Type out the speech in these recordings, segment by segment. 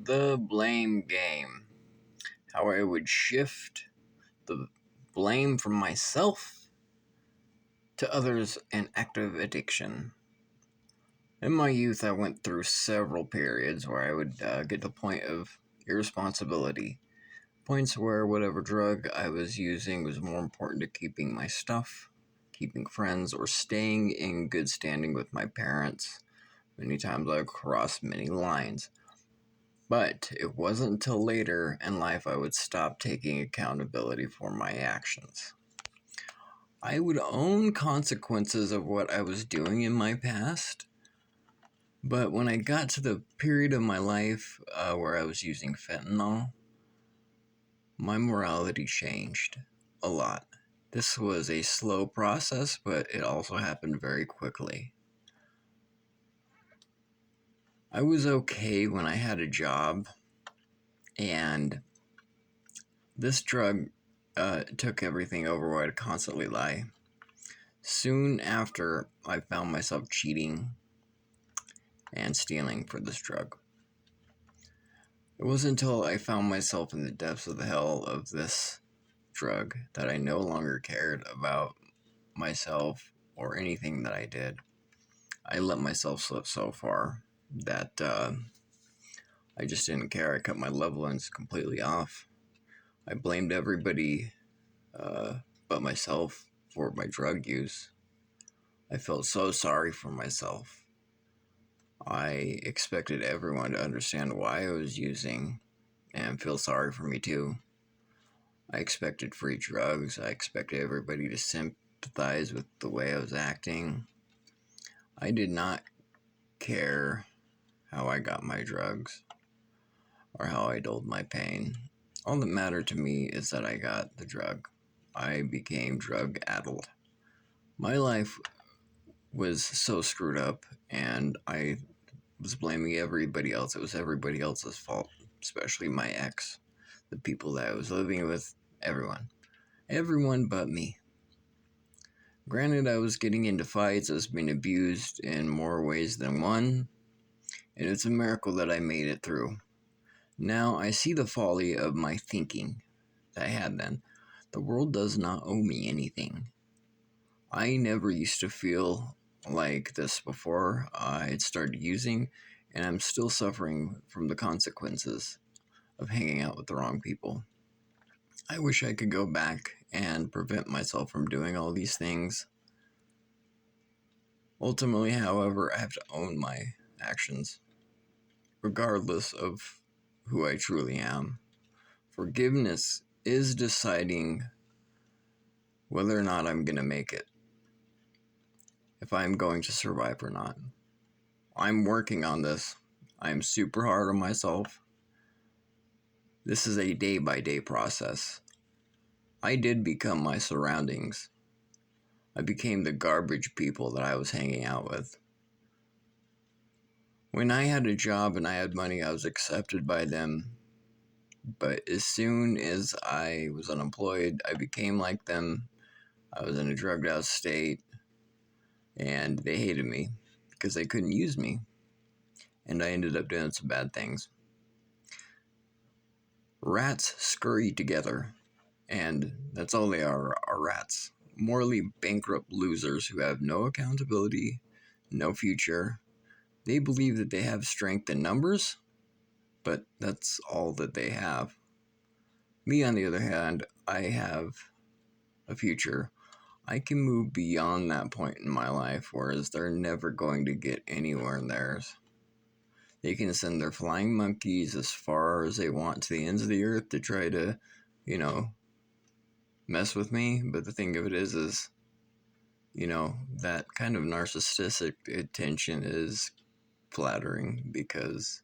The blame game. How I would shift the blame from myself to others and active addiction. In my youth, I went through several periods where I would get to the point of irresponsibility. Points where whatever drug I was using was more important to keeping my stuff, keeping friends, or staying in good standing with my parents. Many times I crossed many lines. But it wasn't until later in life I would stop taking accountability for my actions. I would own consequences of what I was doing in my past, but when I got to the period of my life where I was using fentanyl, my morality changed a lot. This was a slow process, but it also happened very quickly. I was okay when I had a job, and this drug took everything over where I'd constantly lie. Soon after, I found myself cheating and stealing for this drug. It wasn't until I found myself in the depths of the hell of this drug that I no longer cared about myself or anything that I did. I let myself slip so far that I just didn't care. I cut my level ends completely off. I blamed everybody but myself for my drug use. I felt so sorry for myself. I expected everyone to understand why I was using and feel sorry for me too. I expected free drugs. I expected everybody to sympathize with the way I was acting. I did not care how I got my drugs or how I dulled my pain. All that mattered to me is that I got the drug. I became drug addled. My life was so screwed up, and I was blaming everybody else. It was everybody else's fault, especially my ex, the people that I was living with, everyone. Everyone but me. Granted, I was getting into fights, I was being abused in more ways than one, and it's a miracle that I made it through. Now I see the folly of my thinking that I had then. The world does not owe me anything. I never used to feel like this before I had started using, and I'm still suffering from the consequences of hanging out with the wrong people. I wish I could go back and prevent myself from doing all these things. Ultimately, however, I have to own my actions, regardless of who I truly am. Forgiveness is deciding whether or not I'm going to make it, if I'm going to survive or not. I'm working on this. I'm super hard on myself. This is a day by day process. I did become my surroundings. I became the garbage people that I was hanging out with. When I had a job and I had money, I was accepted by them. But as soon as I was unemployed, I became like them. I was in a drugged out state, and they hated me because they couldn't use me. And I ended up doing some bad things. Rats scurry together, and that's all they are rats. Morally bankrupt losers who have no accountability, no future. They believe that they have strength in numbers, but that's all that they have. Me, on the other hand, I have a future. I can move beyond that point in my life, whereas they're never going to get anywhere in theirs. They can send their flying monkeys as far as they want to the ends of the earth to try to, you know, mess with me. But the thing of it is, that kind of narcissistic attention is flattering because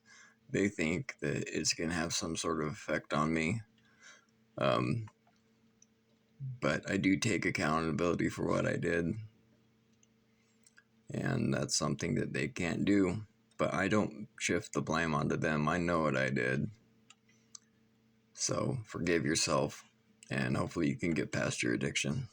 they think that it's going to have some sort of effect on me. But I do take accountability for what I did. And that's something that they can't do. But I don't shift the blame onto them. I know what I did. So forgive yourself, and hopefully you can get past your addiction.